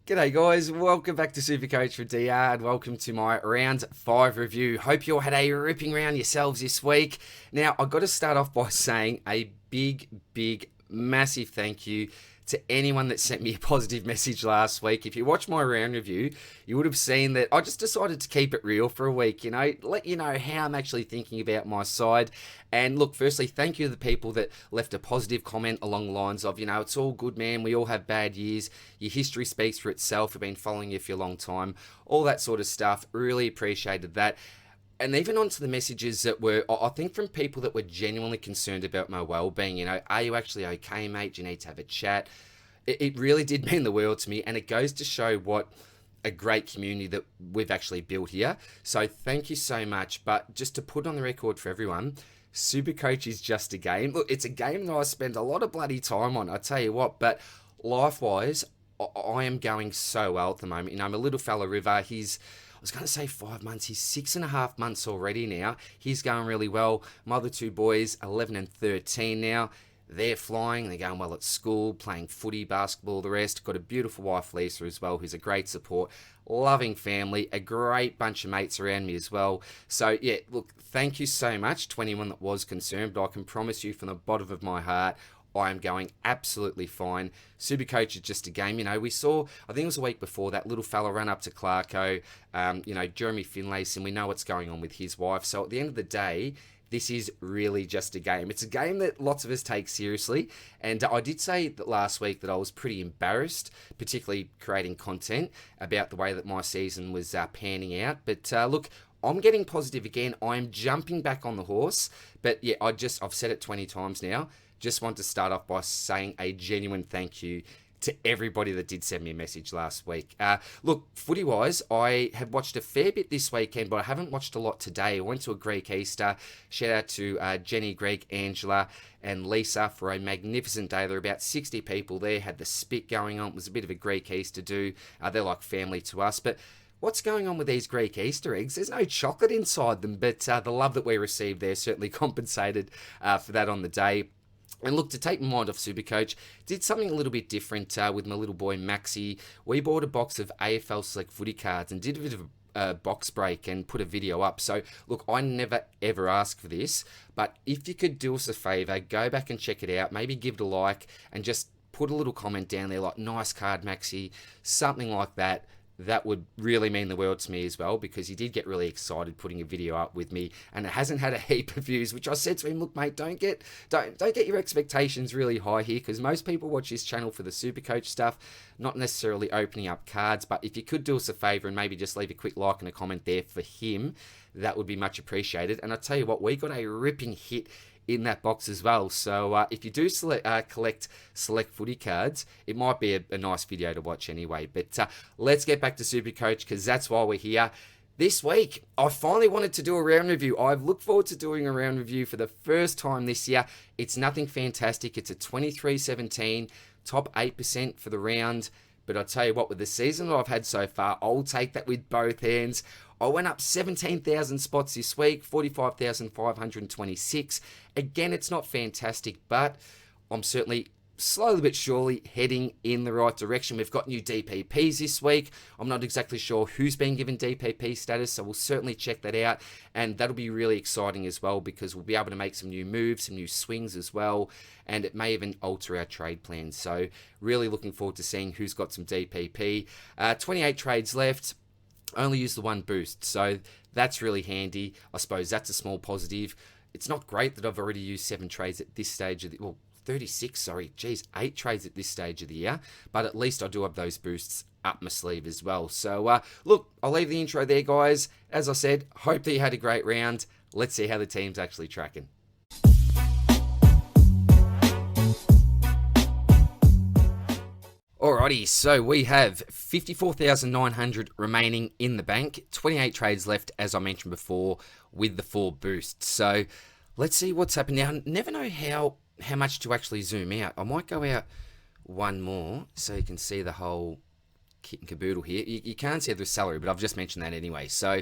G'day guys, welcome back to SuperCoach for DR and welcome to my round 5 review. Hope you all had a ripping round yourselves this week. Now, I've got to start off by saying a big, massive thank you to anyone that sent me a positive message last week. If you watched my round review, you would have seen that I just decided to keep it real for a week, let you know how I'm actually thinking about my side. And look, firstly, thank you to the people that left a positive comment along the lines of, it's all good, man. We all have bad years. Your history speaks for itself. I've been following you for a long time. All that sort of stuff. Really appreciated that. And even onto the messages that were, I think, from people that were genuinely concerned about my well-being. Are you actually okay, mate? Do you need to have a chat? It really did mean the world to me, and it goes to show what a great community that we've actually built here. So thank you so much. But just to put on the record for everyone, SuperCoach is just a game. Look, it's a game that I spend a lot of bloody time on, I tell you what. But life-wise, I am going so well at the moment. I'm a little fella River. I was going to say 5 months. He's 6.5 months already now. He's going really well. My other two boys, 11 and 13 now. They're flying. They're going well at school, playing footy, basketball, the rest. Got a beautiful wife, Lisa, as well, who's a great support. Loving family. A great bunch of mates around me as well. So, yeah, look, thank you so much to anyone that was concerned. But I can promise you from the bottom of my heart, I am going absolutely fine. SuperCoach is just a game. We saw, I think it was a week before, that little fella run up to Clarko, Jeremy Finlayson, and we know what's going on with his wife. So at the end of the day, this is really just a game. It's a game that lots of us take seriously. And I did say that last week that I was pretty embarrassed, particularly creating content about the way that my season was panning out. But look, I'm getting positive again. I'm jumping back on the horse. But yeah, I've said it 20 times now. Just want to start off by saying a genuine thank you to everybody that did send me a message last week. Look, footy-wise, I have watched a fair bit this weekend, but I haven't watched a lot today. I went to a Greek Easter. Shout out to Jenny, Greg, Angela, and Lisa for a magnificent day. There were about 60 people there, had the spit going on. It was a bit of a Greek Easter do. They're like family to us, but what's going on with these Greek Easter eggs? There's no chocolate inside them, but the love that we received there certainly compensated for that on the day. And look, to take my mind off SuperCoach, did something a little bit different with my little boy Maxi. We bought a box of AFL Select footy cards and did a bit of a box break and put a video up. So, look, I never ever ask for this, but if you could do us a favour, go back and check it out, maybe give it a like, and just put a little comment down there like, nice card, Maxi, something like that. That would really mean the world to me as well, because he did get really excited putting a video up with me, and it hasn't had a heap of views, which I said to him, look mate, don't get your expectations really high here, because most people watch this channel for the SuperCoach stuff, not necessarily opening up cards. But if you could do us a favour and maybe just leave a quick like and a comment there for him, that would be much appreciated. And I tell you what, we got a ripping hit in that box as well. So if you do collect select footy cards, it might be a nice video to watch anyway. But let's get back to SuperCoach, because that's why we're here. This week, I finally wanted to do a round review. I've looked forward to doing a round review for the first time this year. It's nothing fantastic. It's a 23-17, top 8% for the round. But I tell you what, with the season that I've had so far, I'll take that with both hands. I went up 17,000 spots this week, 45,526. Again, it's not fantastic, but I'm certainly slowly but surely heading in the right direction. We've got new DPPs this week. I'm not exactly sure who's been given DPP status, so we'll certainly check that out. And that'll be really exciting as well, because we'll be able to make some new moves, some new swings as well. And it may even alter our trade plans. So really looking forward to seeing who's got some DPP. 28 trades left. Only use the one boost, so that's really handy. I suppose that's a small positive. It's not great that I've already used 7 trades at this stage of the, well, 36, sorry, geez, 8 trades at this stage of the year, but at least I do have those boosts up my sleeve as well. So, look, I'll leave the intro there, guys. As I said, hope that you had a great round. Let's see how the team's actually tracking. Alrighty, so we have 54,900 remaining in the bank, 28 trades left, as I mentioned before, with the 4 boosts. So let's see what's happening now. Never know how much to actually zoom out. I might go out one more so you can see the whole kit and caboodle here. You can't see the salary, but I've just mentioned that anyway. So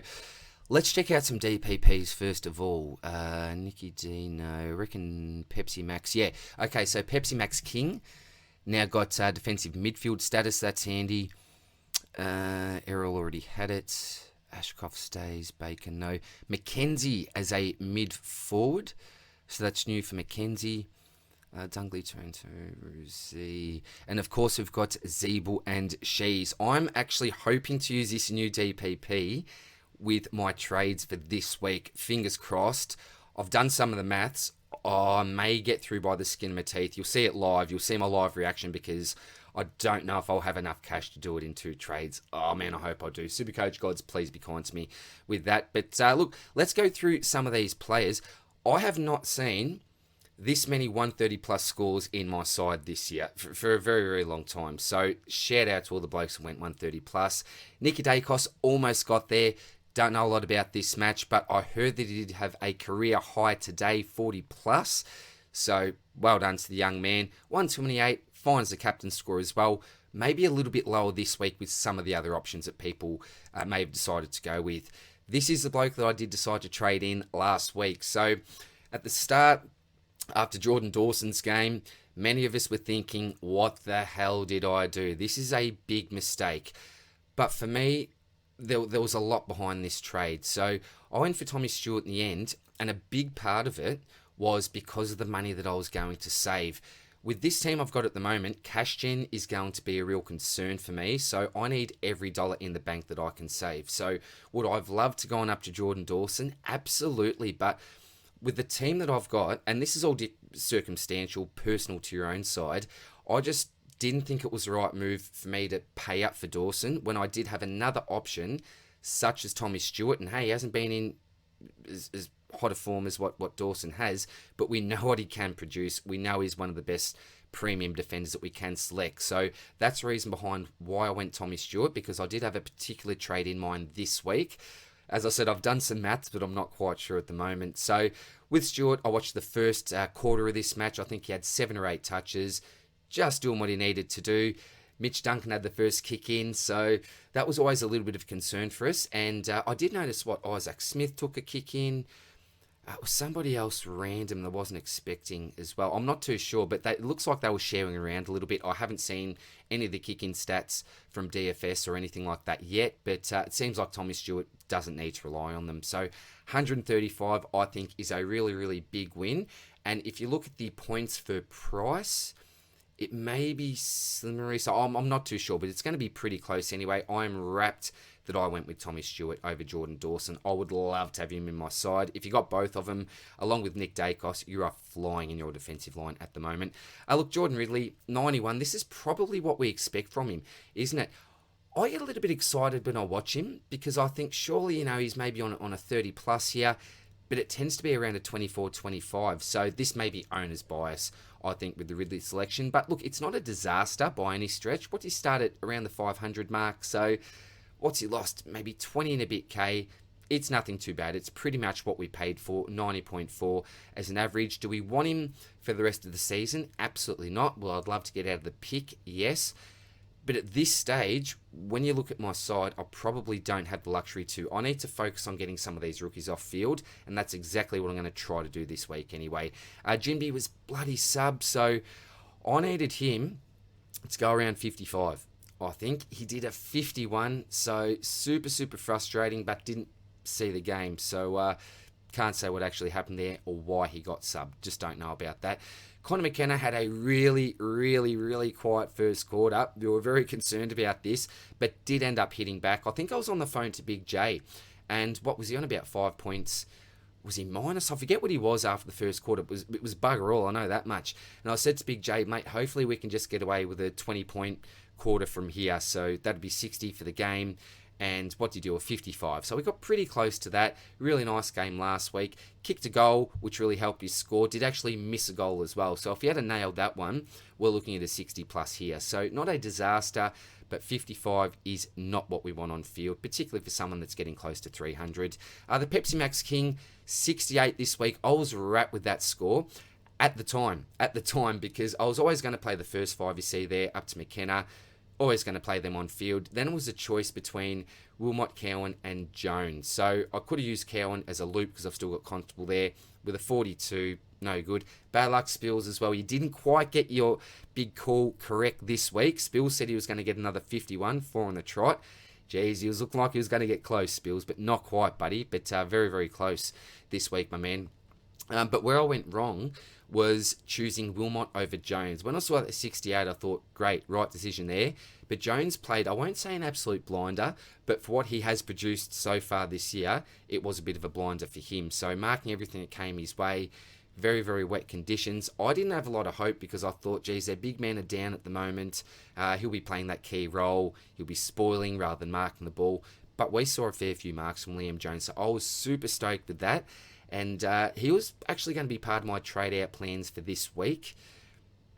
let's check out some DPPs first of all. Nicky D, no, I reckon Pepsi Max. Yeah, okay, so Pepsi Max King. Now got defensive midfield status, that's handy. Errol already had it. Ashcroft stays. Bacon, no. Mackenzie as a mid-forward. So that's new for Mackenzie. Dunkley, Toronto, Ruzi. And of course, we've got Zeeble and Shees. I'm actually hoping to use this new DPP with my trades for this week. Fingers crossed. I've done some of the maths. I may get through by the skin of my teeth. You'll see it live. You'll see my live reaction because I don't know if I'll have enough cash to do it in 2 trades. Oh man, I hope I do. Supercoach gods, please be kind to me with that. But look, let's go through some of these players. I have not seen this many 130 plus scores in my side this year for a very, very long time. So shout out to all the blokes who went 130 plus. Nicky Dacos almost got there. Don't know a lot about this match, but I heard that he did have a career high today, 40 plus. So well done to the young man. 128, finds the captain's score as well. Maybe a little bit lower this week with some of the other options that people may have decided to go with. This is the bloke that I did decide to trade in last week. So at the start, after Jordan Dawson's game, many of us were thinking, what the hell did I do? This is a big mistake. But for me, there was a lot behind this trade. So I went for Tommy Stewart in the end, and a big part of it was because of the money that I was going to save. With this team I've got at the moment, cash gen is going to be a real concern for me, so I need every dollar in the bank that I can save. So would I have loved to go on up to Jordan Dawson? Absolutely, but with the team that I've got, and this is all circumstantial, personal to your own side, I just didn't think it was the right move for me to pay up for Dawson when I did have another option, such as Tommy Stewart. And hey, he hasn't been in as hot a form as what Dawson has, but we know what he can produce. We know he's one of the best premium defenders that we can select. So that's the reason behind why I went Tommy Stewart, because I did have a particular trade in mind this week. As I said, I've done some maths, but I'm not quite sure at the moment. So with Stewart, I watched the first quarter of this match. I think he had 7 or 8 touches, just doing what he needed to do. Mitch Duncan had the first kick in, so that was always a little bit of concern for us. And I did notice Isaac Smith took a kick in. It was somebody else random that I wasn't expecting as well. I'm not too sure, but it looks like they were sharing around a little bit. I haven't seen any of the kick-in stats from DFS or anything like that yet, but it seems like Tommy Stewart doesn't need to rely on them. So 135, I think, is a really, really big win. And if you look at the points for price, it may be similar. So I'm not too sure, but it's going to be pretty close anyway. I'm wrapped that I went with Tommy Stewart over Jordan Dawson. I would love to have him in my side. If you got both of them, along with Nick Dacos, you are flying in your defensive line at the moment. Look, Jordan Ridley, 91. This is probably what we expect from him, isn't it? I get a little bit excited when I watch him because I think surely, he's maybe on a 30 plus here, but it tends to be around a 24, 25. So this may be owner's bias, I think, with the Ridley selection. But look, it's not a disaster by any stretch. What did he start at around the 500 mark? So what's he lost? Maybe 20 and a bit K. It's nothing too bad. It's pretty much what we paid for, 90.4 as an average. Do we want him for the rest of the season? Absolutely not. Well, I'd love to get out of the pick, yes. But at this stage, when you look at my side, I probably don't have the luxury to. I need to focus on getting some of these rookies off field, and that's exactly what I'm going to try to do this week anyway. Jimby was bloody sub, so I needed him to go around 55. I think he did a 51, so super, super frustrating, but didn't see the game. So can't say what actually happened there or why he got subbed. Just don't know about that. Connor McKenna had a really, really, really quiet first quarter. We were very concerned about this, but did end up hitting back. I think I was on the phone to Big J, and what was he on, about 5 points? Was he minus? I forget what he was after the first quarter. It was bugger all, I know that much. And I said to Big J, mate, hopefully we can just get away with a 20-point quarter from here. So that'd be 60 for the game. And what did you do? A 55. So we got pretty close to that. Really nice game last week. Kicked a goal, which really helped his score. Did actually miss a goal as well. So if he had nailed that one, we're looking at a 60 plus here. So not a disaster, but 55 is not what we want on field, particularly for someone that's getting close to 300. The Pepsi Max King, 68 this week. I was wrapped with that score at the time, because I was always going to play the first 5 you see there up to McKenna. always going to play them on field. Then it was a choice between Wilmot, Cowan and Jones. So I could have used Cowan as a loop because I've still got Constable there with a 42. No good. Bad luck, Spills, as well. You didn't quite get your big call correct this week. Spills said he was going to get another 51, 4 on the trot. Jeez, he was looking like he was going to get close, Spills, but not quite, buddy. But very, very close this week, my man. But where I went wrong was choosing Wilmot over Jones. When I saw that at 68, I thought, great, right decision there. But Jones played, I won't say an absolute blinder, but for what he has produced so far this year, it was a bit of a blinder for him. So marking everything that came his way, very, very wet conditions. I didn't have a lot of hope because I thought, geez, their big men are down at the moment. He'll be playing that key role. He'll be spoiling rather than marking the ball. But we saw a fair few marks from Liam Jones, so I was super stoked with that. And he was actually going to be part of my trade-out plans for this week.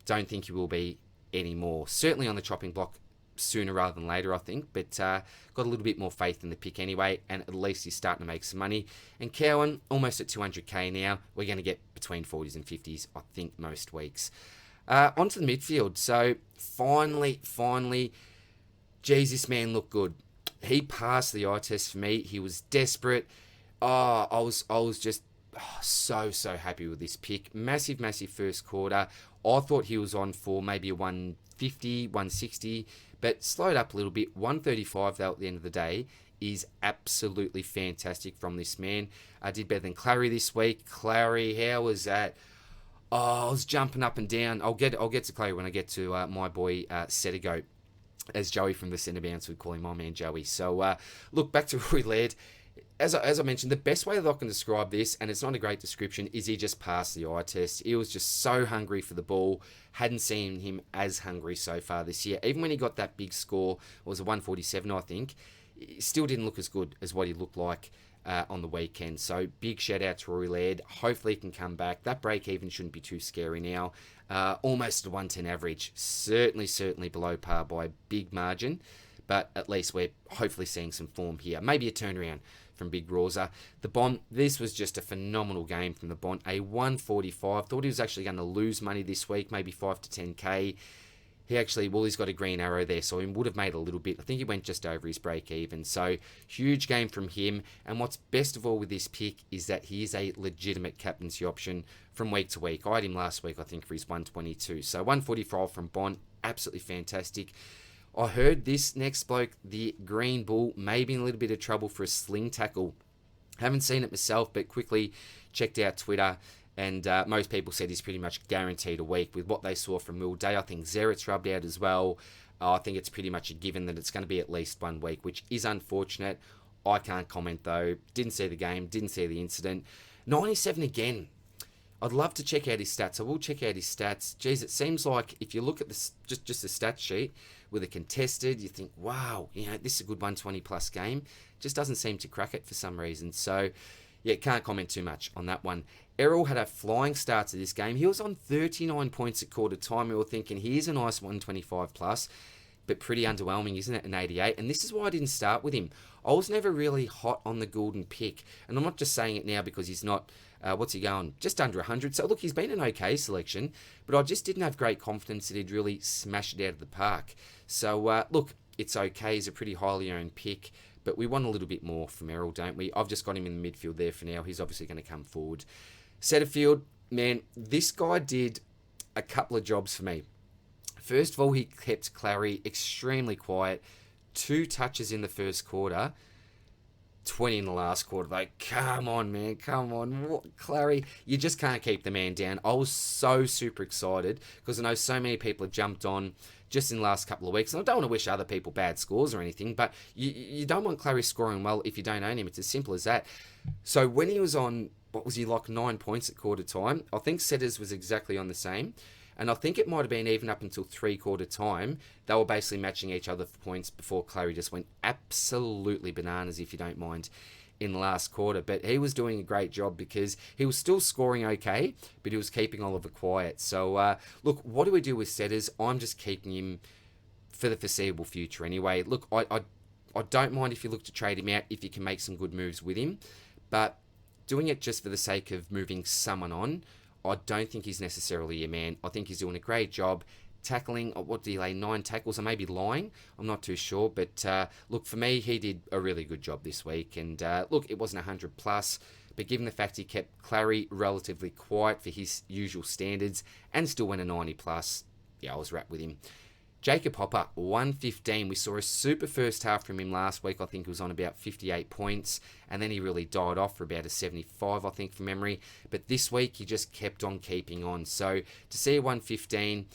Don't think he will be anymore. Certainly on the chopping block sooner rather than later, I think. But got a little bit more faith in the pick anyway, and at least he's starting to make some money. And Cowan, almost at 200k now. We're going to get between 40s and 50s, I think, most weeks. Onto the midfield. So finally, geez, this man looked good. He passed the eye test for me. He was desperate. Oh, I was just so happy with this pick. Massive first quarter. I thought he was on for maybe a 150, 160, but slowed up a little bit. 135 though at the end of the day is absolutely fantastic from this man. I did better than Clary this week. Clary, how was that? Oh, I was jumping up and down. I'll get to Clary when I get to my boy Setagoat, as Joey from the Centre Bounce would call him, my man Joey. So look, back to Roy Laird. As I mentioned, the best way that I can describe this, and it's not a great description, is he just passed the eye test. He was just so hungry for the ball. Hadn't seen him as hungry so far this year. Even when he got that big score, it was a 147, I think, he still didn't look as good as what he looked like on the weekend. So big shout out to Roy Laird. Hopefully he can come back. That break even shouldn't be too scary now. Almost a 110 average. Certainly below par by a big margin. But at least we're hopefully seeing some form here. Maybe a turnaround from Big Rawser. The Bond, this was just a phenomenal game from the Bond. A 145. Thought he was actually going to lose money this week, maybe 5 to 10k. He's got a green arrow there, so he would have made a little bit. I think he went just over his break even. So huge game from him. And what's best of all with this pick is that he is a legitimate captaincy option from week to week. I had him last week, I think, for his 122. So 145 from Bond, absolutely fantastic. I heard this next bloke, the Green Bull, may be in a little bit of trouble for a sling tackle. Haven't seen it myself, but quickly checked out Twitter, and most people said he's pretty much guaranteed a week with what they saw from Will Day. I think Zerett's rubbed out as well. I think it's pretty much a given that it's going to be at least 1 week, which is unfortunate. I can't comment though. Didn't see the game, didn't see the incident. 97 again. I'd love to check out his stats. I will check out his stats. Geez, it seems like if you look at this, just the stat sheet with a contested, you think, wow, this is a good 120 plus game. Just doesn't seem to crack it for some reason. So, yeah, can't comment too much on that one. Errol had a flying start to this game. He was on 39 points at quarter time. We were thinking, here's a nice 125 plus, but pretty underwhelming, isn't it, an 88? And this is why I didn't start with him. I was never really hot on the Goulden pick. And I'm not just saying it now because he's not... what's he going? Just under 100. So, look, he's been an okay selection, but I just didn't have great confidence that he'd really smash it out of the park. So, look, it's okay. He's a pretty highly owned pick, but we want a little bit more from Errol, don't we? I've just got him in the midfield there for now. He's obviously going to come forward. Setterfield, man, this guy did a couple of jobs for me. First of all, he kept Clary extremely quiet. 2 touches in the first quarter. 20 in the last quarter. Like, come on, man. Come on. What, Clary, you just can't keep the man down. I was so super excited because I know so many people have jumped on just in the last couple of weeks. And I don't want to wish other people bad scores or anything, but you don't want Clary scoring well if you don't own him. It's as simple as that. So when he was on, what was he, like 9 points at quarter time? I think Setters was exactly on the same. And I think it might have been even up until 3/4 time. They were basically matching each other for points before Clary just went absolutely bananas, if you don't mind, in the last quarter. But he was doing a great job because he was still scoring okay, but he was keeping Oliver quiet. So, look, what do we do with Setters? I'm just keeping him for the foreseeable future anyway. Look, I don't mind if you look to trade him out if you can make some good moves with him. But doing it just for the sake of moving someone on, I don't think he's necessarily a man. I think he's doing a great job. tackling. What did he lay? 9 tackles. I may be lying. I'm not too sure. But look, for me, he did a really good job this week. And look, it wasn't 100 plus. But given the fact he kept Clary relatively quiet for his usual standards and still went a 90 plus, yeah, I was wrapped with him. Jacob Hopper, 115. We saw a super first half from him last week. I think he was on about 58 points. And then he really died off for about a 75, I think, from memory. But this week, he just kept on keeping on. So to see a 115,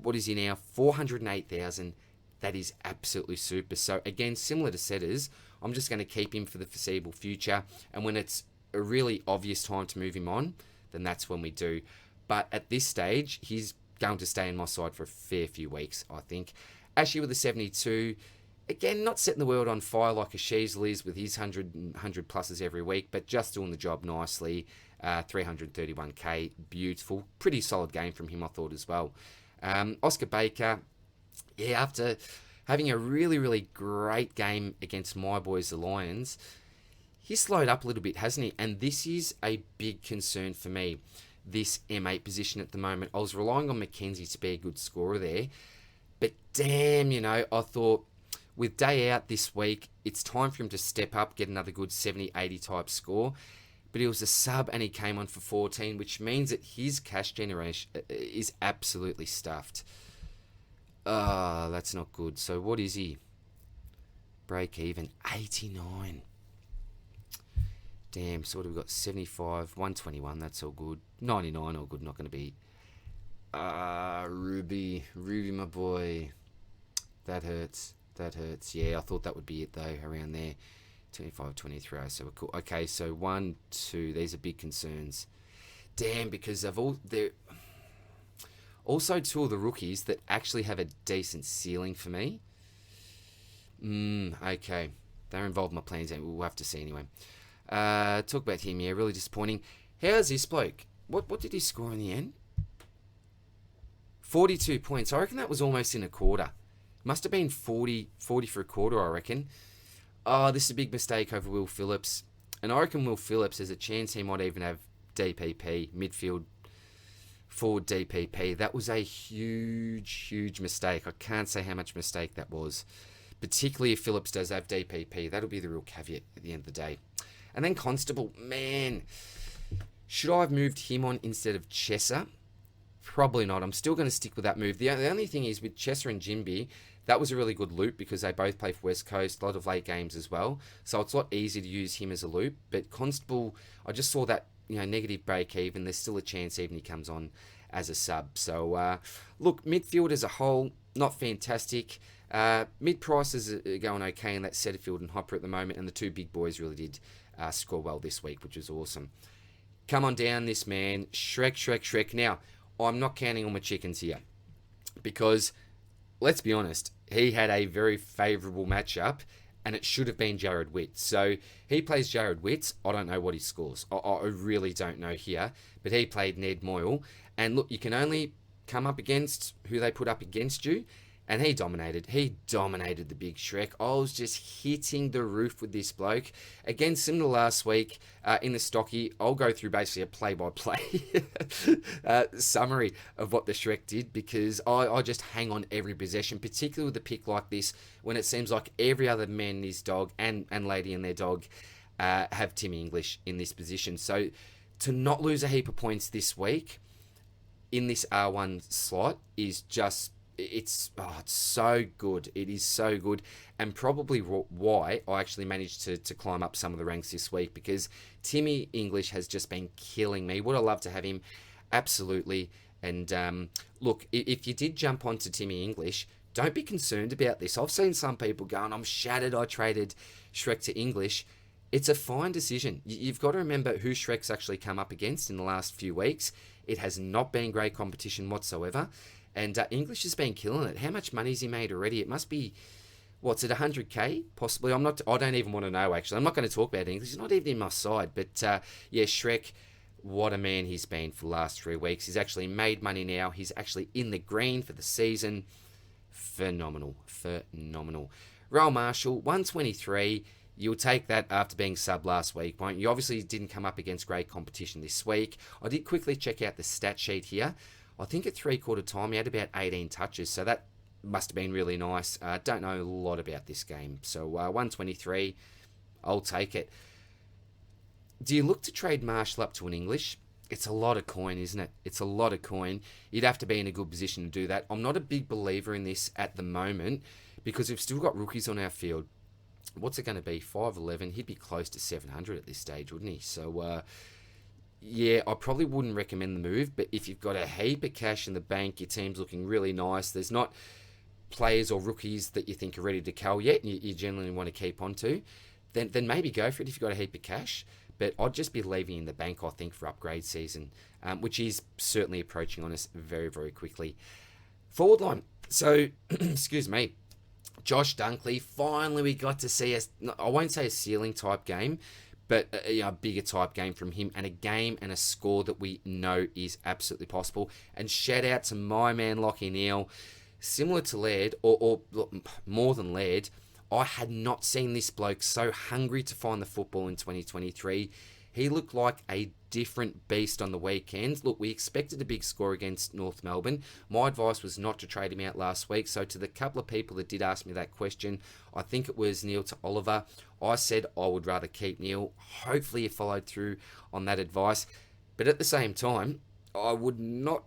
what is he now? 408,000. That is absolutely super. So again, similar to Setters, I'm just going to keep him for the foreseeable future. And when it's a really obvious time to move him on, then that's when we do. But at this stage, he's going to stay on my side for a fair few weeks, I think. Ashley with a 72. Again, not setting the world on fire like a Sheasel is with his 100 pluses every week, but just doing the job nicely. 331k, beautiful. Pretty solid game from him, I thought, as well. Oscar Baker, yeah, after having a really, really great game against my boys, the Lions, he's slowed up a little bit, hasn't he? And this is a big concern for me, this M8 position at the moment. I was relying on Mackenzie to be a good scorer there. But damn, I thought with day out this week, it's time for him to step up, get another good 70, 80 type score. But he was a sub and he came on for 14, which means that his cash generation is absolutely stuffed. That's not good. So what is he? Break even, 89. Damn, so what have we got? 75, 121, that's all good. 99, all good, not going to be. Ruby, my boy. That hurts. Yeah, I thought that would be it, though, around there. 25, 23, so we're cool. Okay, so 1, 2, these are big concerns. Damn, because they're also 2 of the rookies that actually have a decent ceiling for me. Okay. They're involved in my plans, and we'll have to see anyway. Talk about him, yeah, really disappointing. How's this bloke? What did he score in the end? 42 points. I reckon that was almost in a quarter. Must have been 40 for a quarter, I reckon. Oh, this is a big mistake over Will Phillips. And I reckon Will Phillips, there's a chance he might even have DPP, midfield forward DPP. That was a huge mistake. I can't say how much mistake that was. Particularly if Phillips does have DPP. That'll be the real caveat at the end of the day. And then Constable, man, should I have moved him on instead of Chesser? Probably not. I'm still going to stick with that move. The only thing is with Chesser and Jimby, that was a really good loop because they both play for West Coast, a lot of late games as well. So it's a lot easier to use him as a loop. But Constable, I just saw that negative break even. There's still a chance even he comes on as a sub. So look, midfield as a whole, not fantastic. Mid prices are going okay in that Setterfield and Hopper at the moment, and the 2 big boys really did score well this week, which was awesome. Come on down, this man, Shrek. Now, I'm not counting all my chickens here because, let's be honest, he had a very favourable matchup, and it should have been Jared Witt. So he plays Jared Witt. I don't know what he scores. I really don't know here, but he played Ned Moyle, and look, you can only come up against who they put up against you. And he dominated. He dominated the big Shrek. I was just hitting the roof with this bloke. Again, similar to last week in the Stocky, I'll go through basically a play-by-play summary of what the Shrek did because I just hang on every possession, particularly with a pick like this when it seems like every other man and his dog and lady and their dog have Timmy English in this position. So to not lose a heap of points this week in this R1 slot is just... It's so good. It is so good. And probably why I actually managed to climb up some of the ranks this week because Timmy English has just been killing me. Would I love to have him? Absolutely. And look, if you did jump onto Timmy English, don't be concerned about this. I've seen some people going, I'm shattered. I traded Shrek to English. It's a fine decision. You've got to remember who Shrek's actually come up against in the last few weeks. It has not been great competition whatsoever. And English has been killing it. How much money has he made already? It must be, what's it, 100k? Possibly. I don't even want to know, actually. I'm not going to talk about English. He's not even in my side. But, yeah, Shrek, what a man he's been for the last 3 weeks. He's actually made money now. He's actually in the green for the season. Phenomenal. Royal Marshall, 123. You'll take that after being sub last week, won't you? Obviously didn't come up against great competition this week. I did quickly check out the stat sheet here. I think at 3/4 time he had about 18 touches, so that must have been really nice. Don't know a lot about this game, so 123, I'll take it. Do you look to trade Marshall up to an English? It's a lot of coin, isn't it? It's a lot of coin. You'd have to be in a good position to do that. I'm not a big believer in this at the moment because we've still got rookies on our field. What's it going to be? 5'11". He'd be close to 700 at this stage, wouldn't he? So, yeah, I probably wouldn't recommend the move, but if you've got a heap of cash in the bank, your team's looking really nice, there's not players or rookies that you think are ready to cull yet, and you generally want to keep on to, then maybe go for it if you've got a heap of cash. But I'd just be leaving in the bank, I think, for upgrade season, which is certainly approaching on us very, very quickly. Forward line. So, excuse me, Josh Dunkley, finally we got to see, I won't say a ceiling type game, but a bigger type game from him, and a game and a score that we know is absolutely possible. And shout out to my man, Lachie Neal. Similar to Laird, or more than Laird, I had not seen this bloke so hungry to find the football in 2023. He looked like a different beast on the weekend. Look, we expected a big score against North Melbourne. My advice was not to trade him out last week. So to the couple of people that did ask me that question, I think it was Neil to Oliver, I said I would rather keep Neil. Hopefully you followed through on that advice. But at the same time, I would not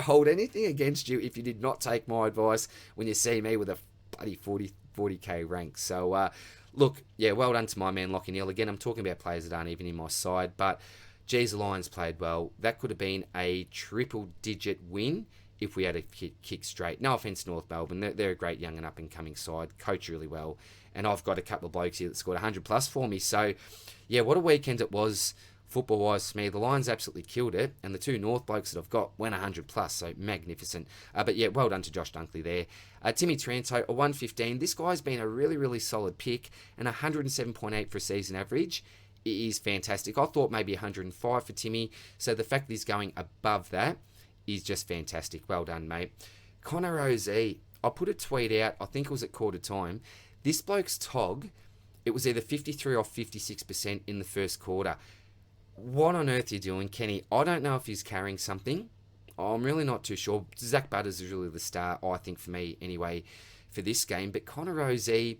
hold anything against you if you did not take my advice when you see me with a bloody 40k rank. So, look, yeah, well done to my man Lachie Neal. Again, I'm talking about players that aren't even in my side, but geez, the Lions played well. That could have been a triple-digit win if we had a kick straight. No offence to North Melbourne. They're a great young and up-and-coming side, coach really well, and I've got a couple of blokes here that scored 100 plus for me. So, yeah, what a weekend it was football-wise for me. The Lions absolutely killed it, and the two North blokes that I've got went 100 plus, so magnificent. But yeah, well done to Josh Dunkley there. Timmy Taranto, a 115. This guy's been a really, really solid pick, and 107.8 for a season average is fantastic. I thought maybe 105 for Timmy, so the fact that he's going above that is just fantastic. Well done, mate. Connor Ozee, I put a tweet out, I think it was at quarter time. This bloke's TOG, it was either 53 or 56% in the first quarter. What on earth are you doing, Kenny? I don't know if he's carrying something. I'm really not too sure. Zach Butters is really the star, I think, for me anyway, for this game. But Connor Ozee,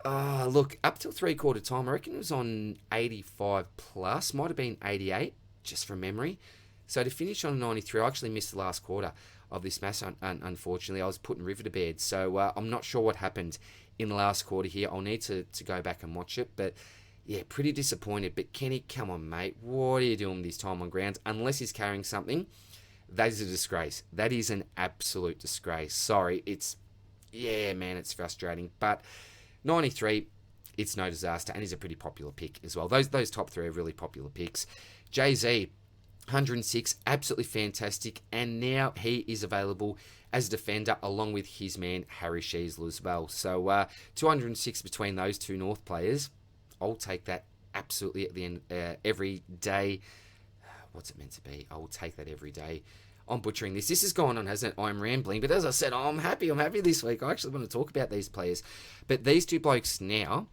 look, up till 3/4 time, I reckon it was on 85 plus. Might have been 88, just from memory. So to finish on 93, I actually missed the last quarter of this match, unfortunately. I was putting River to bed. So I'm not sure what happened in the last quarter here. I'll need to go back and watch it. But yeah, pretty disappointed. But Kenny, come on, mate. What are you doing this time on grounds? Unless he's carrying something, that is a disgrace. That is an absolute disgrace. Sorry, yeah, man, it's frustrating. But 93, it's no disaster, and he's a pretty popular pick as well. Those top three are really popular picks. Jay-Z, 106, absolutely fantastic, and now he is available as a defender along with his man Harry Sheasler as well. So 206 between those two North players. I'll take that absolutely at the end every day. What's it meant to be? I will take that every day. I'm butchering this. This has gone on, hasn't it? I'm rambling. But as I said, I'm happy. I'm happy this week. I actually want to talk about these players. But these two blokes now,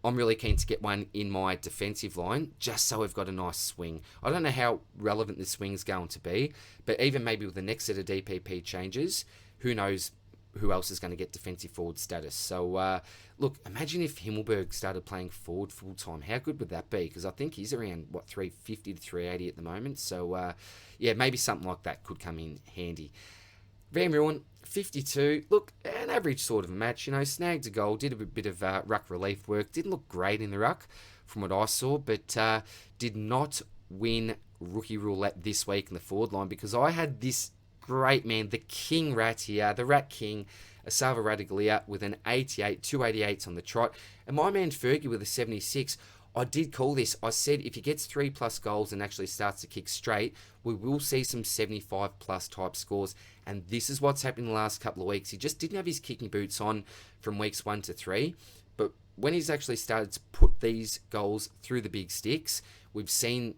I'm really keen to get one in my defensive line just so we've got a nice swing. I don't know how relevant this swing's going to be, but even maybe with the next set of DPP changes, who knows who else is going to get defensive forward status. So, look, imagine if Himmelberg started playing forward full-time. How good would that be? Because I think he's around, 350 to 380 at the moment. So, yeah, maybe something like that could come in handy. Van Ruin, 52. Look, an average sort of a match. Snagged a goal, did a bit of ruck relief work. Didn't look great in the ruck from what I saw, but did not win rookie roulette this week in the forward line because I had this great man, the King Rat here, the Rat King, Asava Radaglia with an 88, 288s on the trot. And my man Fergie with a 76. I did call this. I said if he gets 3+ goals and actually starts to kick straight, we will see some 75+ type scores. And this is what's happened in the last couple of weeks. He just didn't have his kicking boots on from weeks 1 to 3. But when he's actually started to put these goals through the big sticks, we've seen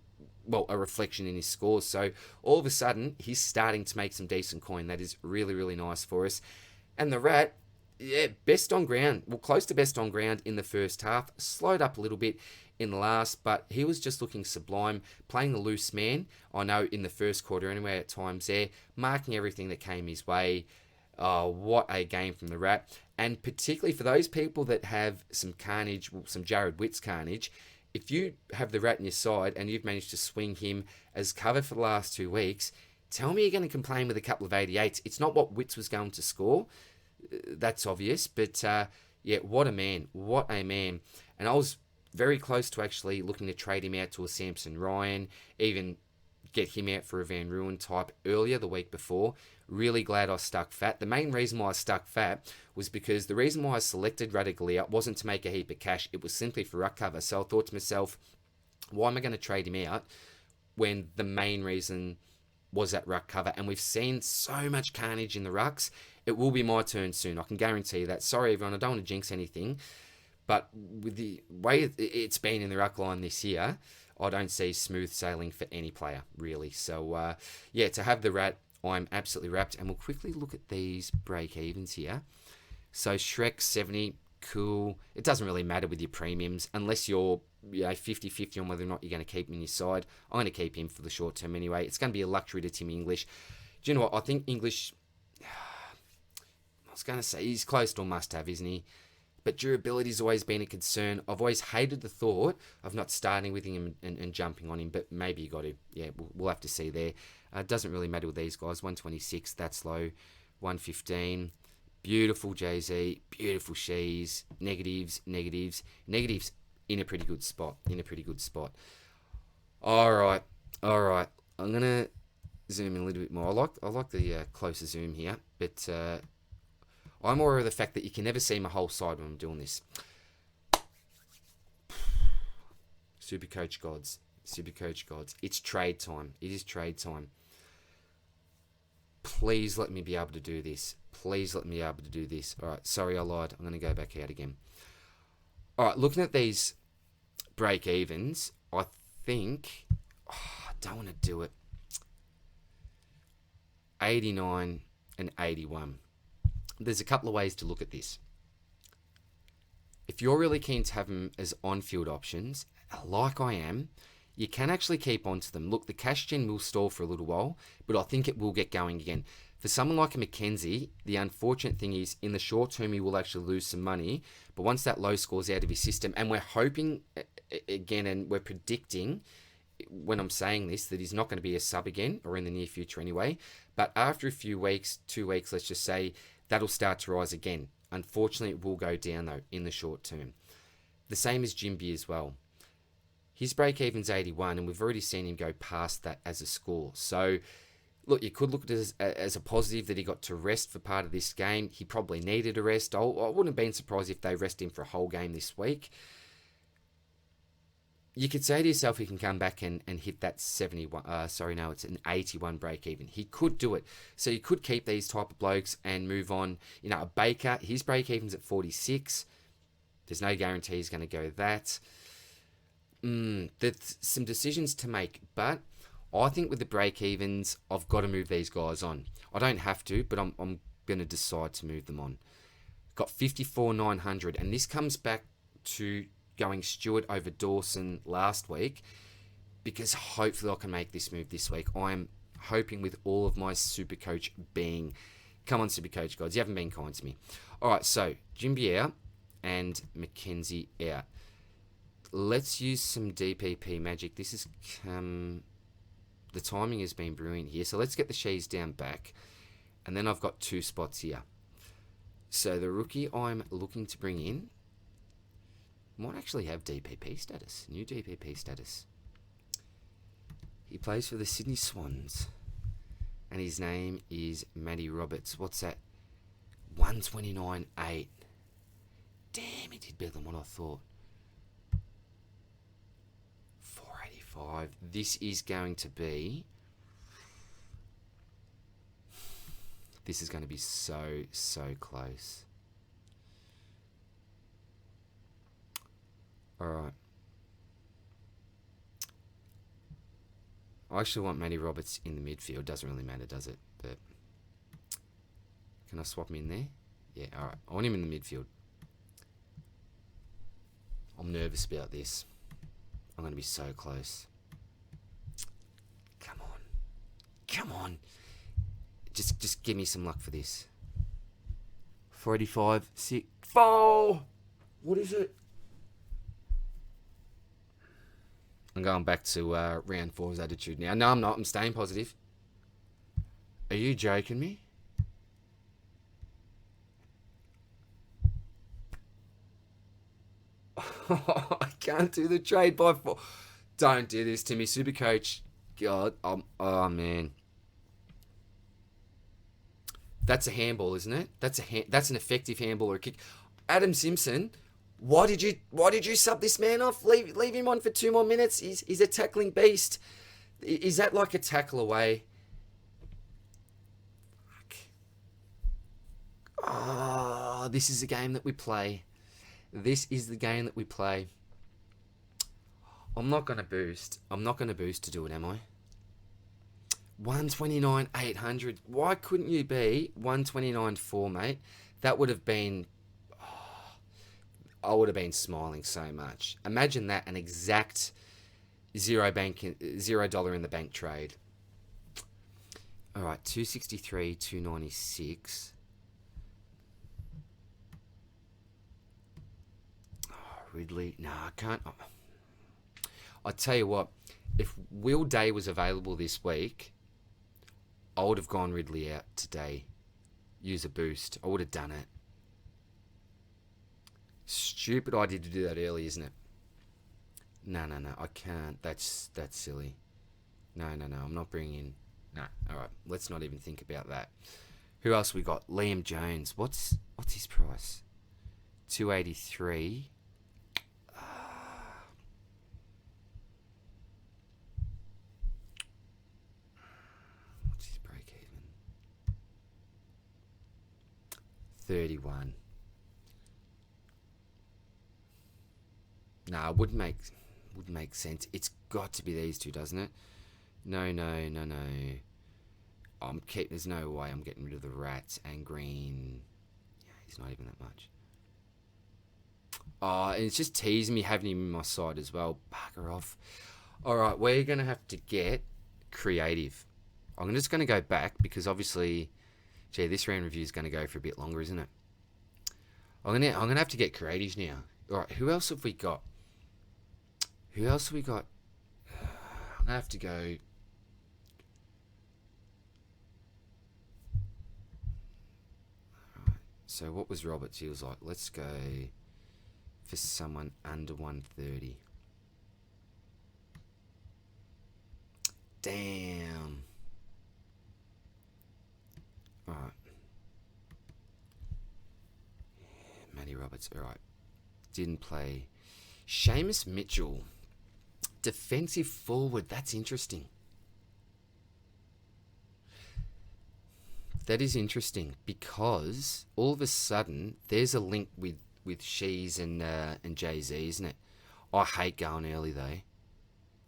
a reflection in his scores. So all of a sudden, he's starting to make some decent coin. That is really, really nice for us. And the Rat, Yeah, best on ground. Well, close to best on ground in the first half. Slowed up a little bit in the last, but he was just looking sublime, playing the loose man. I know in the first quarter anyway at times there, marking everything that came his way. Oh, what a game from the Rat. And particularly for those people that have some carnage, some Jared Witts carnage, if you have the Rat in your side and you've managed to swing him as cover for the last 2 weeks, tell me you're going to complain with a couple of 88s. It's not what Witts was going to score. That's obvious. But yeah, what a man. What a man. And I was very close to actually looking to trade him out to a Samson Ryan, even get him out for a Van Ruin type earlier the week before. Really glad I stuck fat. The main reason why I stuck fat was because the reason why I selected Radaglia wasn't to make a heap of cash. It was simply for ruck cover. So I thought to myself, why am I going to trade him out when the main reason was that ruck cover? And we've seen so much carnage in the rucks. It will be my turn soon. I can guarantee you that. Sorry, everyone. I don't want to jinx anything. But with the way it's been in the ruck line this year, I don't see smooth sailing for any player, really. So, yeah, to have the Rat, I'm absolutely wrapped. And we'll quickly look at these break-evens here. So, Shrek, 70, cool. It doesn't really matter with your premiums, unless you're 50-50 on whether or not you're going to keep him in your side. I'm going to keep him for the short term anyway. It's going to be a luxury to Tim English. Do you know what? I think English, I was going to say, he's close to a must-have, isn't he? But durability's always been a concern. I've always hated the thought of not starting with him and jumping on him, but maybe you got to. Yeah, we'll have to see there. It doesn't really matter with these guys. 126, that's low. 115, beautiful Jay-Z, beautiful Shees, negatives, in a pretty good spot, All right. I'm going to zoom in a little bit more. I like the closer zoom here, but I'm aware of the fact that you can never see my whole side when I'm doing this. SuperCoach gods. It's trade time. It is trade time. Please let me be able to do this. All right, sorry I lied. I'm going to go back out again. All right, looking at these break-evens, I think... I don't want to do it. 89 and 81. There's a couple of ways to look at this. If you're really keen to have them as on-field options, like I am, you can actually keep on to them. Look, the cash gen will stall for a little while, but I think it will get going again. For someone like a McKenzie, the unfortunate thing is, in the short term, you will actually lose some money, but once that low score's out of your system, and we're hoping, again, and we're predicting, when I'm saying this, that he's not going to be a sub again, or in the near future anyway, but after a few weeks, 2 weeks, let's just say, that'll start to rise again. Unfortunately, it will go down, though, in the short term. The same as Jimby as well. His break-even's 81, and we've already seen him go past that as a score. So, look, you could look at it as a positive that he got to rest for part of this game. He probably needed a rest. I wouldn't have been surprised if they rest him for a whole game this week. You could say to yourself he can come back and hit that 71, it's an 81 break even. He could do it. So you could keep these type of blokes and move on. You know, a Baker, his break even's at 46. There's no guarantee he's going to go that. There's some decisions to make, but I think with the break evens, I've got to move these guys on. I don't have to, but I'm going to decide to move them on. Got 54,900, and this comes back to going Stewart over Dawson last week, because hopefully I can make this move this week. I'm hoping with all of my SuperCoach being. Come on, SuperCoach guys, you haven't been kind to me. All right, so Jimby out and McKenzie out. Let's use some DPP magic. This is the timing has been brilliant here. So let's get the Shees down back, and then I've got 2 spots here. So the rookie I'm looking to bring in might actually have DPP status, new DPP status. He plays for the Sydney Swans, and his name is Matty Roberts. What's that? 129.8. Damn, he did better than what I thought. 485. This is going to be... This is going to be so close. Alright. I actually want Matty Roberts in the midfield. Doesn't really matter, does it? But can I swap him in there? Yeah, all right. I want him in the midfield. I'm nervous about this. I'm going to be so close. Come on. Come on. Just give me some luck for this. 485, 6. Oh! What is it? I'm going back to round 4's attitude now. No, I'm not. I'm staying positive. Are you joking me? I can't do the trade by 4. Don't do this to me, SuperCoach. God, oh man. That's a handball, isn't it? That's an effective handball or a kick. Adam Simpson, why did you sub this man off? Leave him on for 2 more minutes. He's a tackling beast. Is that like a tackle away? Fuck. Oh, this is the game that we play. This is the game that we play. I'm not going to boost. I'm not going to boost to do it, am I? 129,800. Why couldn't you be 129.4, mate? That would have been... Oh, I would have been smiling so much. Imagine that, an exact $0 in the bank trade. All right, 263, 296. Ridley. No, I can't. I tell you what, if Will Day was available this week, I would have gone Ridley out today. Use a boost. I would have done it. Stupid idea to do that early, isn't it? No, I can't. That's silly. No, I'm not bringing in... No, all right. Let's not even think about that. Who else we got? Liam Jones. What's his price? 283. What's his break even? 31. Nah, wouldn't make sense. It's got to be these two, doesn't it? No. There's no way I'm getting rid of the Rats and Green. Yeah, he's not even that much. Oh, and it's just teasing me having him in my side as well. Bugger off. All right, we're going to have to get creative. I'm just going to go back because obviously, gee, this round review is going to go for a bit longer, isn't it? I'm going to have to get creative now. All right, who else have we got? I'm going to have to go... So what was Roberts? He was like, let's go for someone under 130. Damn. All right. Yeah, Matty Roberts. All right. Didn't play. Seamus Mitchell. Defensive forward. That's interesting. That is interesting because all of a sudden there's a link with Shees and Jay-Z, isn't it? I hate going early though.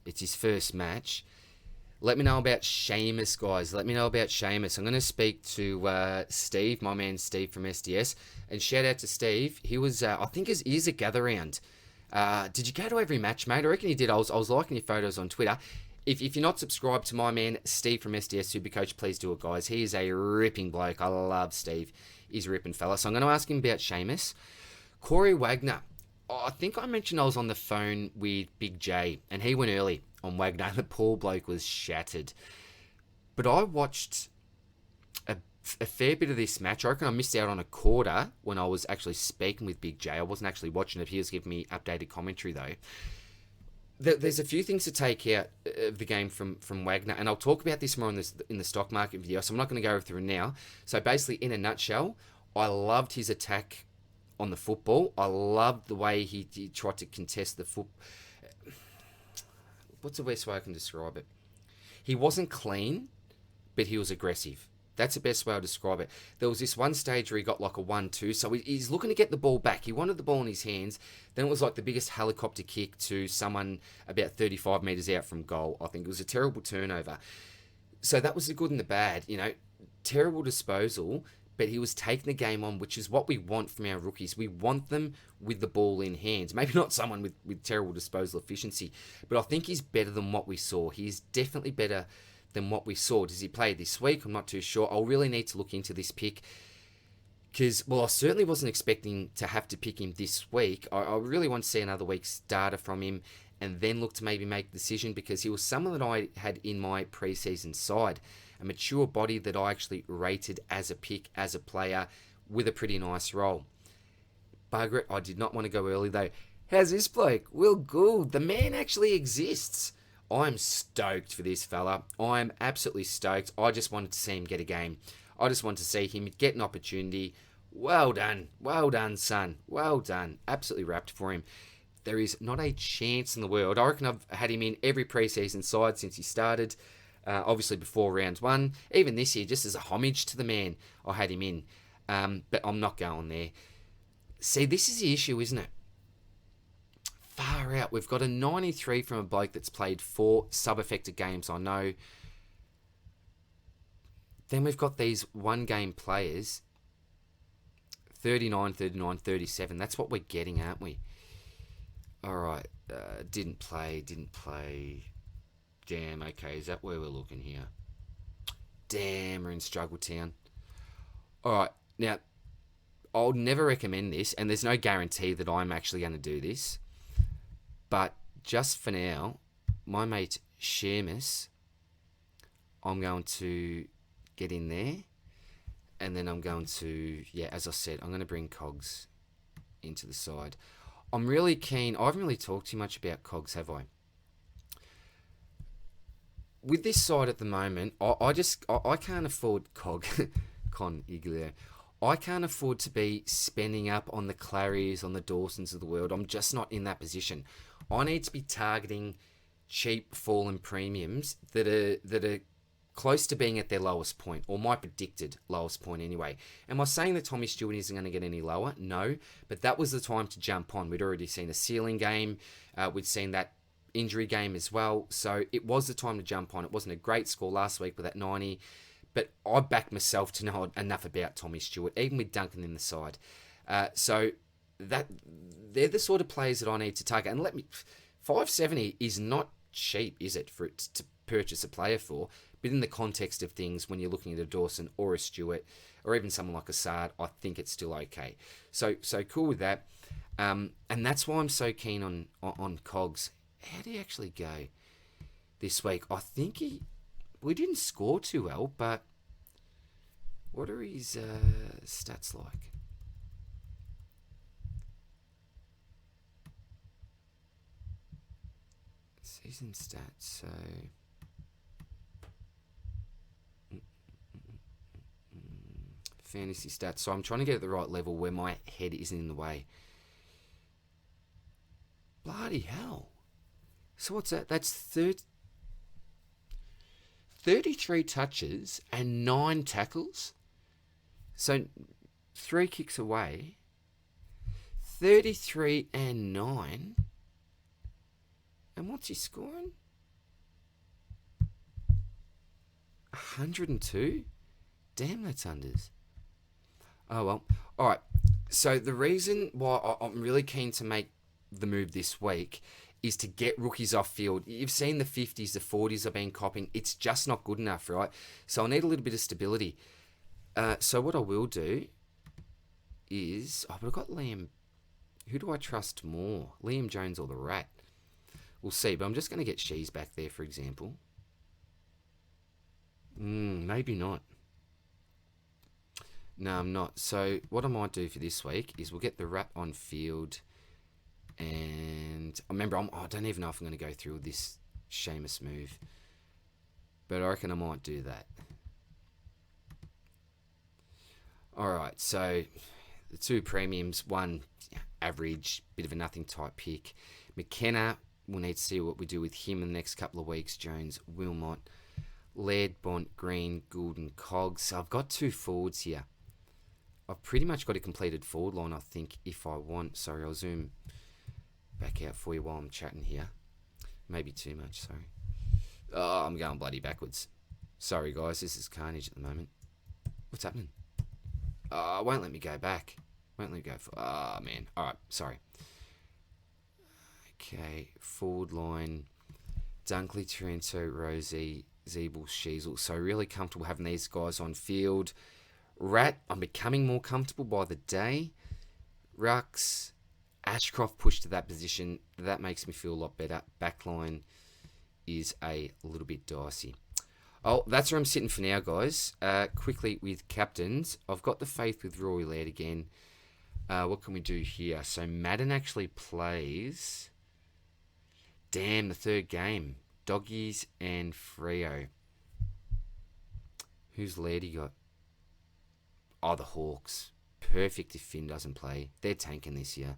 It's his first match. Let me know about Seamus, guys. Let me know about Seamus. I'm going to speak to Steve, my man Steve from SDS, and shout out to Steve. He was, I think, he is a gather round. Did you go to every match, mate? I reckon you did. I was liking your photos on Twitter. If you're not subscribed to my man Steve from SDS SuperCoach, please do it, guys. He is a ripping bloke. I love Steve. He's a ripping fella. So I'm going to ask him about Seamus. Corey Wagner. Oh, I think I mentioned I was on the phone with Big J, and he went early on Wagner. The poor bloke was shattered. But I watched a fair bit of this match. I reckon I missed out on a quarter when I was actually speaking with Big J. I wasn't actually watching it. He was giving me updated commentary, though. There's a few things to take out of the game from Wagner, and I'll talk about this more in the stock market video, so I'm not going to go through now. So basically, in a nutshell, I loved his attack on the football. I loved the way he tried to contest the foot. What's the best way I can describe it? He wasn't clean, but he was aggressive. That's the best way I'll describe it. There was this one stage where he got like a 1-2, so he's looking to get the ball back. He wanted the ball in his hands. Then it was like the biggest helicopter kick to someone about 35 metres out from goal. I think it was a terrible turnover. So that was the good and the bad. You know, terrible disposal, but he was taking the game on, which is what we want from our rookies. We want them with the ball in hands. Maybe not someone with terrible disposal efficiency, but I think he's better than what we saw. He's definitely better than what we saw. Does he play this week? I'm not too sure. I'll really need to look into this pick because, well, I certainly wasn't expecting to have to pick him this week. I really want to see another week's data from him and then look to maybe make a decision, because he was someone that I had in my preseason side. A mature body that I actually rated as a pick, as a player, with a pretty nice role. Bugger it, I did not want to go early though. How's this bloke? Will Gould, the man actually exists. I'm stoked for this fella. I'm absolutely stoked. I just wanted to see him get a game. I just wanted to see him get an opportunity. Well done, son. Well done. Absolutely wrapped for him. There is not a chance in the world. I reckon I've had him in every preseason side since he started. Obviously before round one. Even this year, just as a homage to the man, I had him in. But I'm not going there. See, this is the issue, isn't it? Far out. We've got a 93 from a bloke that's played 4 sub-affected games, I know. Then we've got these one-game players. 39, 39, 37. That's what we're getting, aren't we? Alright. Didn't play. Damn, okay, is that where we're looking here? Damn, we're in Struggle Town. Alright, now, I'll never recommend this, and there's no guarantee that I'm actually going to do this. But just for now, my mate Sheamus, I'm going to get in there. And then I'm going to, yeah, as I said, I'm going to bring Cogs into the side. I'm really keen. I haven't really talked too much about Cogs, have I? With this side at the moment, I can't afford Con Iglio. I can't afford to be spending up on the Claries, on the Dawsons of the world. I'm just not in that position. I need to be targeting cheap fallen premiums that are close to being at their lowest point, or my predicted lowest point anyway. Am I saying that Tommy Stewart isn't going to get any lower? No, but that was the time to jump on. We'd already seen a ceiling game. We'd seen that injury game as well, so it was the time to jump on. It wasn't a great score last week with that 90, but I backed myself to know enough about Tommy Stewart, even with Duncan in the side. So that they're the sort of players that I need to target. And 570 is not cheap, is it, for it to purchase a player for? But in the context of things, when you're looking at a Dawson or a Stewart, or even someone like a Sard, I think it's still okay. So cool with that. And that's why I'm so keen on Cogs. How did he actually go this week? I think we didn't score too well, but what are his stats like? Season stats, so fantasy stats. So I'm trying to get at the right level where my head isn't in the way. Bloody hell. So what's that? That's 33 touches and 9 tackles. So 3 kicks away. 33 and 9. And what's he scoring? 102? Damn, that's unders. Oh, well. All right. So the reason why I'm really keen to make the move this week is to get rookies off field. You've seen the 50s, the 40s have been copying. It's just not good enough, right? So I need a little bit of stability. So what I will do is... Oh, but I've got Liam... Who do I trust more? Liam Jones or the Rat? We'll see, but I'm just going to get Shees back there, for example. Maybe not. No, I'm not. So what I might do for this week is we'll get the Rat on field... And I remember, I don't even know if I'm going to go through with this Sheamus move. But I reckon I might do that. Alright, so the 2 premiums. One, average, bit of a nothing type pick. McKenna, we'll need to see what we do with him in the next couple of weeks. Jones, Wilmot, Laird, Bont, Green, Gould and Cogs. So I've got 2 forwards here. I've pretty much got a completed forward line, I think, if I want. Sorry, I'll zoom back out for you while I'm chatting here. Maybe too much, sorry. Oh, I'm going bloody backwards. Sorry, guys, this is carnage at the moment. What's happening? Won't let me go back. Won't let me go. Oh, man. All right, sorry. Okay, forward line. Dunkley, Taranto, Rosie, Zeeble, Sheasel. So really comfortable having these guys on field. Rat, I'm becoming more comfortable by the day. Rux, Ashcroft pushed to that position. That makes me feel a lot better. Backline is a little bit dicey. Oh, that's where I'm sitting for now, guys. Quickly with captains. I've got the faith with Rory Laird again. What can we do here? So Madden actually plays... Damn, the third game. Doggies and Freo. Who's Lairdy got? Oh, the Hawks. Perfect if Finn doesn't play. They're tanking this year.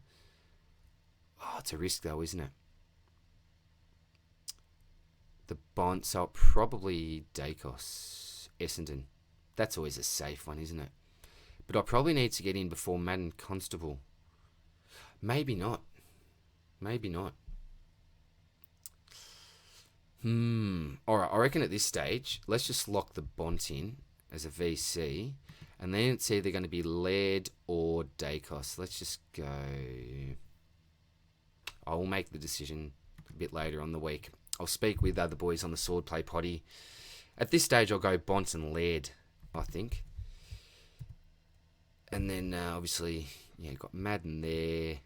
Oh, it's a risk though, isn't it? The Bond, so probably Dacos. Essendon. That's always a safe one, isn't it? But I probably need to get in before Madden Constable. Maybe not. Maybe not. Alright, I reckon at this stage, let's just lock the Bont in as a VC. And then it's either going to be Laird or Dacos. Let's just go... I will make the decision a bit later on the week. I'll speak with other boys on the Swordplay poddy. At this stage, I'll go Bont and Laird, I think. And then, obviously, yeah, got Madden there.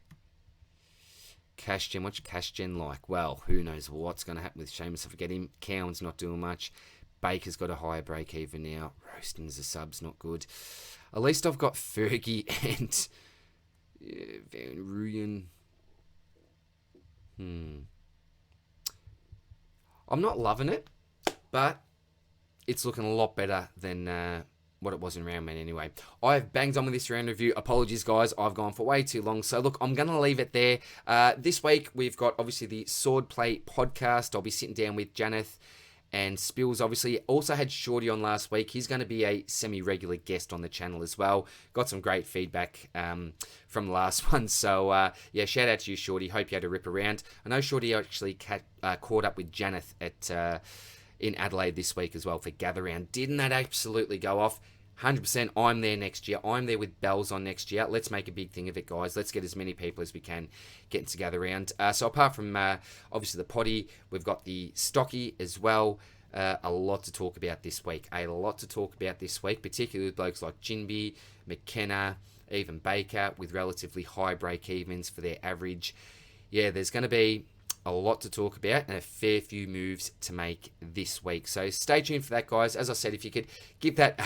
Cash Gen, what's Cash Gen like? Well, who knows what's going to happen with Seamus. I forget him. Cowan's not doing much. Baker's got a higher break even now. Roasting's a sub's not good. At least I've got Fergie and Van Rooyen. I'm not loving it, but it's looking a lot better than what it was in round one anyway. I've banged on with this round review. Apologies, guys. I've gone for way too long. So, look, I'm going to leave it there. This week, we've got, obviously, the Swordplay podcast. I'll be sitting down with Janeth and Spills, obviously. Also had Shorty on last week. He's going to be a semi-regular guest on the channel as well. Got some great feedback from the last one. So, yeah, shout out to you, Shorty. Hope you had a rip around. I know Shorty actually caught up with Janeth at... in Adelaide this week as well for Gather Round. Didn't that absolutely go off? 100%, I'm there next year. I'm there with bells on next year. Let's make a big thing of it, guys. Let's get as many people as we can getting to Gather Round. So apart from, obviously, the poddy, we've got the stocky as well. A lot to talk about this week. Particularly with blokes like Jinby, McKenna, even Baker, with relatively high break-evens for their average. Yeah, there's going to be a lot to talk about and a fair few moves to make this week. So stay tuned for that, guys. As I said, if you could give that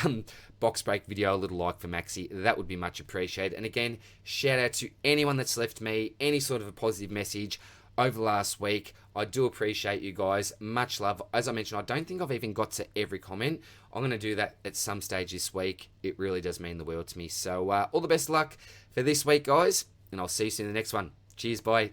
box break video a little like for Maxi, that would be much appreciated. And again, shout out to anyone that's left me any sort of a positive message over the last week. I do appreciate you guys. Much love. As I mentioned, I don't think I've even got to every comment. I'm going to do that at some stage this week. It really does mean the world to me. So all the best of luck for this week, guys. And I'll see you soon in the next one. Cheers, bye.